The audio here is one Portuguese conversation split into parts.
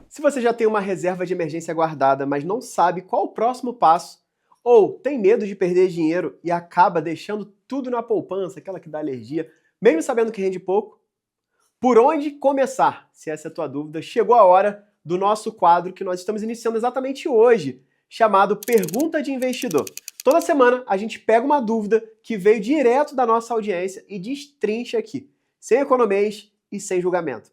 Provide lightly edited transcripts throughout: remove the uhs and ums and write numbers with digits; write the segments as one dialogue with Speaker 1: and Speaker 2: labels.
Speaker 1: Se você já tem uma reserva de emergência guardada, mas não sabe qual o próximo passo, ou tem medo de perder dinheiro e acaba deixando tudo na poupança, aquela que dá alergia, mesmo sabendo que rende pouco, por onde começar? Se essa é a tua dúvida, chegou a hora do nosso quadro que nós estamos iniciando exatamente hoje, chamado Pergunta de Investidor. Toda semana a gente pega uma dúvida que veio direto da nossa audiência e destrincha aqui, sem economês e sem julgamento.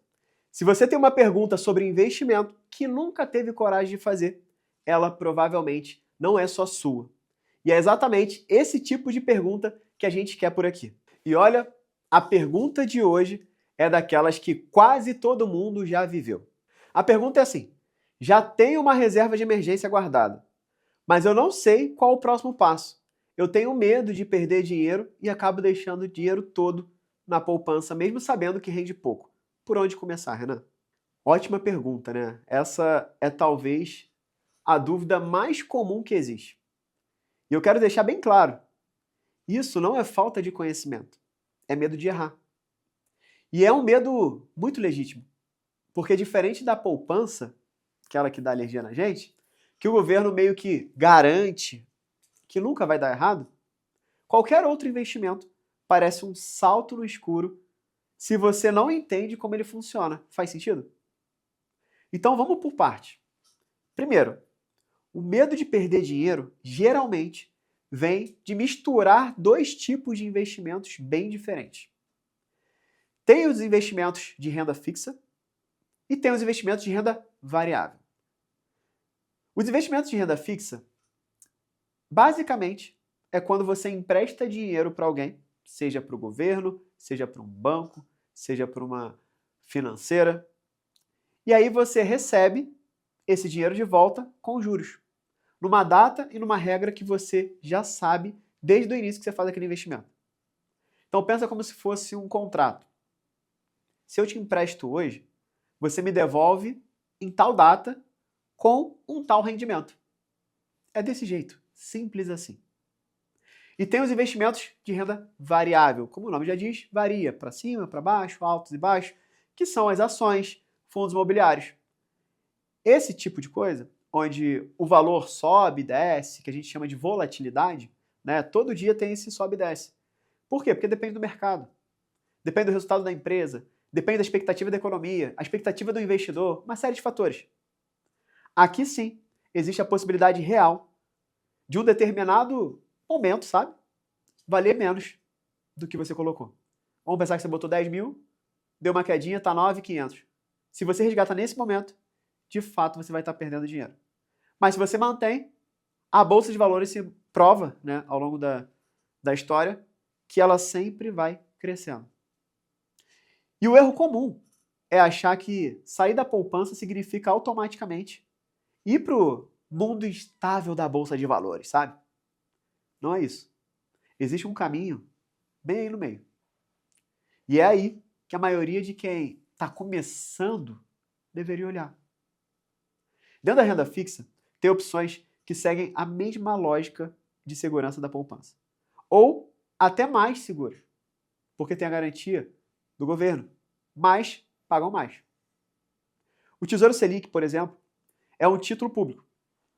Speaker 1: Se você tem uma pergunta sobre investimento que nunca teve coragem de fazer, ela provavelmente não é só sua. E é exatamente esse tipo de pergunta que a gente quer por aqui. E olha, a pergunta de hoje é daquelas que quase todo mundo já viveu. A pergunta é assim: já tenho uma reserva de emergência guardada, mas eu não sei qual o próximo passo. Eu tenho medo de perder dinheiro e acabo deixando o dinheiro todo na poupança, mesmo sabendo que rende pouco. Por onde começar, Renan? Ótima pergunta, né? Essa é talvez a dúvida mais comum que existe. E eu quero deixar bem claro, isso não é falta de conhecimento, é medo de errar. E é um medo muito legítimo, porque diferente da poupança, aquela que dá alergia na gente, que o governo meio que garante que nunca vai dar errado, qualquer outro investimento parece um salto no escuro se você não entende como ele funciona. Faz sentido? Então vamos por parte. Primeiro, o medo de perder dinheiro geralmente vem de misturar dois tipos de investimentos bem diferentes. Tem os investimentos de renda fixa e tem os investimentos de renda variável. Os investimentos de renda fixa, basicamente, é quando você empresta dinheiro para alguém, seja para o governo, seja para um banco, seja para uma financeira, e aí você recebe esse dinheiro de volta com juros, numa data e numa regra que você já sabe desde o início que você faz aquele investimento. Então pensa como se fosse um contrato. Se eu te empresto hoje, você me devolve em tal data com um tal rendimento. É desse jeito, simples assim. E tem os investimentos de renda variável, como o nome já diz, varia para cima, para baixo, altos e baixos, que são as ações, fundos imobiliários. Esse tipo de coisa, onde o valor sobe e desce, que a gente chama de volatilidade, né? Todo dia tem esse sobe e desce. Por quê? Porque depende do mercado, depende do resultado da empresa, depende da expectativa da economia, a expectativa do investidor, uma série de fatores. Aqui sim, existe a possibilidade real de um determinado momento, sabe? Valer menos do que você colocou. Vamos pensar que você botou 10 mil, deu uma quedinha, está 9.500. Se você resgata nesse momento, de fato você vai estar perdendo dinheiro. Mas se você mantém, a Bolsa de Valores se prova, né, ao longo da história, que ela sempre vai crescendo. E o erro comum é achar que sair da poupança significa automaticamente ir para o mundo estável da Bolsa de Valores, sabe? Não é isso. Existe um caminho bem aí no meio. E é aí que a maioria de quem está começando deveria olhar. Dentro da renda fixa, tem opções que seguem a mesma lógica de segurança da poupança. Ou até mais seguras, porque tem a garantia do governo, mas pagam mais. O Tesouro Selic, por exemplo, é um título público,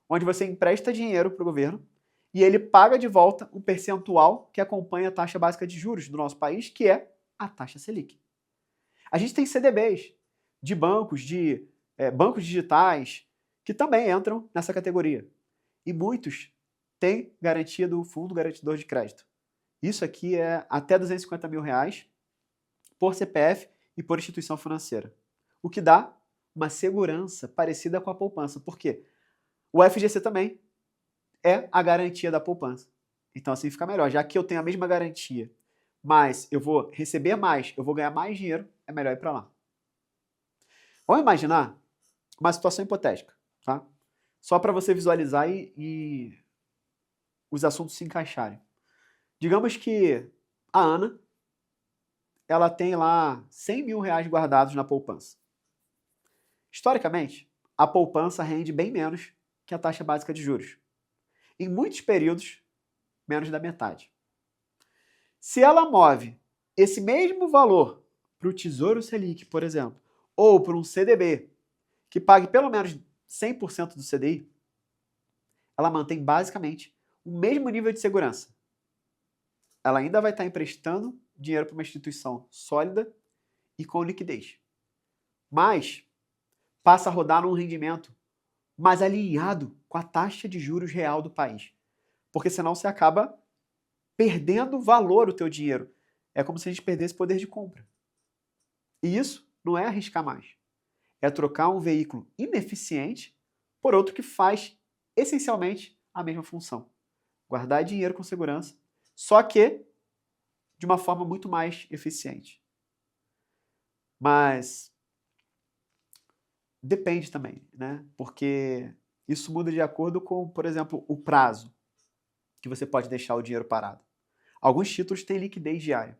Speaker 1: onde você empresta dinheiro para o governo e ele paga de volta um percentual que acompanha a taxa básica de juros do nosso país, que é a taxa Selic. A gente tem CDBs de bancos, bancos digitais, que também entram nessa categoria. E muitos têm garantia do Fundo Garantidor de Crédito. Isso aqui é até 250 mil reais por CPF e por instituição financeira. O que dá uma segurança parecida com a poupança. Por quê? O FGC também é a garantia da poupança. Então assim fica melhor. Já que eu tenho a mesma garantia, mas eu vou receber mais, eu vou ganhar mais dinheiro, é melhor ir para lá. Vamos imaginar uma situação hipotética, tá? Só para você visualizar e os assuntos se encaixarem. Digamos que a Ana, ela tem lá 100 mil reais guardados na poupança. Historicamente, a poupança rende bem menos que a taxa básica de juros. Em muitos períodos, menos da metade. Se ela move esse mesmo valor para o Tesouro Selic, por exemplo, ou para um CDB, que pague pelo menos 100% do CDI, ela mantém basicamente o mesmo nível de segurança. Ela ainda vai estar emprestando dinheiro para uma instituição sólida e com liquidez. Mas passa a rodar num rendimento mais alinhado com a taxa de juros real do país. Porque senão você acaba perdendo valor o teu dinheiro. É como se a gente perdesse poder de compra. E isso não é arriscar mais. É trocar um veículo ineficiente por outro que faz essencialmente a mesma função. Guardar dinheiro com segurança, só que de uma forma muito mais eficiente. Mas depende também, né? Porque isso muda de acordo com, por exemplo, o prazo que você pode deixar o dinheiro parado. Alguns títulos têm liquidez diária.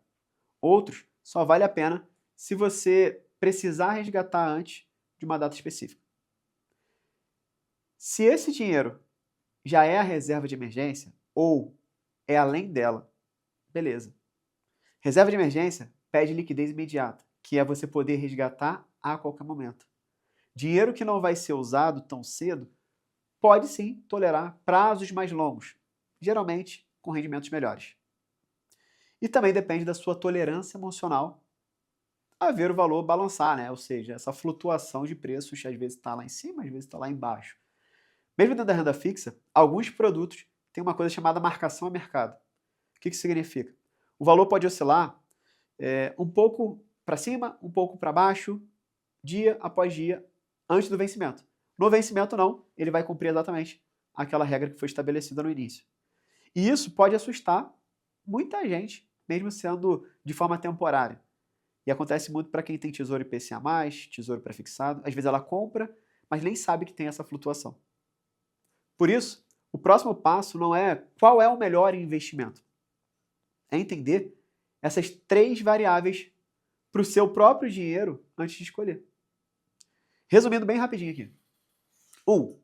Speaker 1: Outros só vale a pena se você precisar resgatar antes de uma data específica. Se esse dinheiro já é a reserva de emergência ou é além dela, beleza. Reserva de emergência pede liquidez imediata, que é você poder resgatar a qualquer momento. Dinheiro que não vai ser usado tão cedo pode sim tolerar prazos mais longos, geralmente com rendimentos melhores. E também depende da sua tolerância emocional a ver o valor balançar, né? Ou seja, essa flutuação de preços às vezes está lá em cima, às vezes está lá embaixo. Mesmo dentro da renda fixa, alguns produtos têm uma coisa chamada marcação a mercado. O que isso significa? O valor pode oscilar um pouco para cima, um pouco para baixo, dia após dia, antes do vencimento. No vencimento, não, ele vai cumprir exatamente aquela regra que foi estabelecida no início. E isso pode assustar muita gente, mesmo sendo de forma temporária. E acontece muito para quem tem tesouro IPCA+, tesouro pré-fixado. Às vezes ela compra, mas nem sabe que tem essa flutuação. Por isso, o próximo passo não é qual é o melhor investimento. É entender essas 3 variáveis para o seu próprio dinheiro antes de escolher. Resumindo bem rapidinho aqui. 1.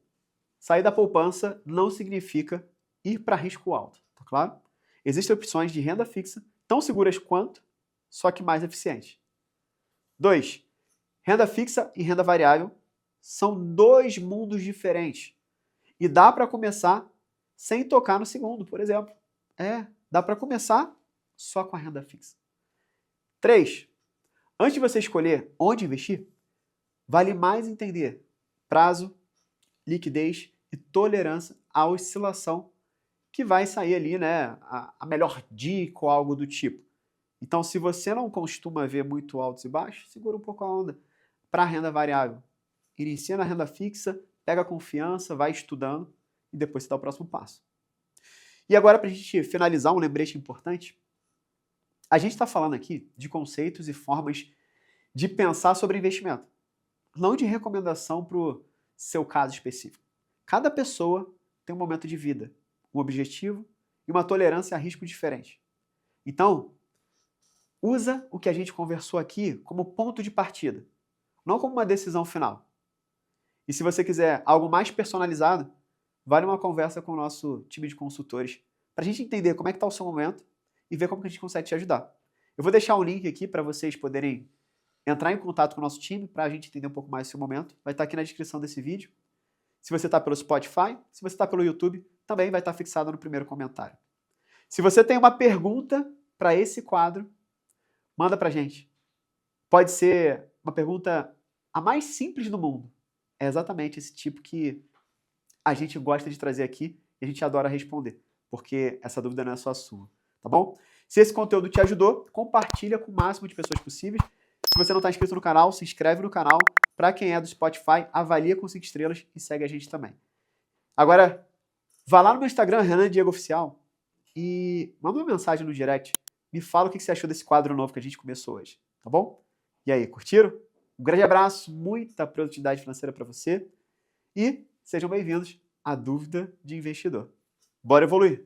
Speaker 1: Sair da poupança não significa ir para risco alto, tá claro? Existem opções de renda fixa tão seguras quanto, só que mais eficientes. 2. Renda fixa e renda variável são 2 mundos diferentes. E dá para começar sem tocar no segundo, por exemplo. Dá para começar só com a renda fixa. 3. Antes de você escolher onde investir, vale mais entender prazo, liquidez e tolerância à oscilação que vai sair ali, né, a melhor dica ou algo do tipo. Então, se você não costuma ver muito altos e baixos, segura um pouco a onda. Para a renda variável, inicia na renda fixa, pega confiança, vai estudando e depois você dá o próximo passo. E agora, para a gente finalizar, um lembrete importante. A gente está falando aqui de conceitos e formas de pensar sobre investimento, não de recomendação para o seu caso específico. Cada pessoa tem um momento de vida, um objetivo e uma tolerância a risco diferente. Então, usa o que a gente conversou aqui como ponto de partida, não como uma decisão final. E se você quiser algo mais personalizado, vale uma conversa com o nosso time de consultores para a gente entender como é que está o seu momento e ver como que a gente consegue te ajudar. Eu vou deixar um link aqui para vocês poderem entrar em contato com o nosso time para a gente entender um pouco mais do seu momento. Vai estar aqui na descrição desse vídeo. Se você está pelo Spotify, se você está pelo YouTube, também vai estar fixado no primeiro comentário. Se você tem uma pergunta para esse quadro, manda para a gente. Pode ser uma pergunta a mais simples do mundo. É exatamente esse tipo que a gente gosta de trazer aqui e a gente adora responder, porque essa dúvida não é só sua, tá bom? Se esse conteúdo te ajudou, compartilha com o máximo de pessoas possíveis. Se você não está inscrito no canal, se inscreve no canal. Para quem é do Spotify, avalia com 5 estrelas e segue a gente também. Agora, vá lá no meu Instagram, Renan Diego Oficial, e manda uma mensagem no direct. Me fala o que você achou desse quadro novo que a gente começou hoje, tá bom? E aí, curtiram? Um grande abraço, muita produtividade financeira para você e sejam bem-vindos à Dúvida de Investidor. Bora evoluir!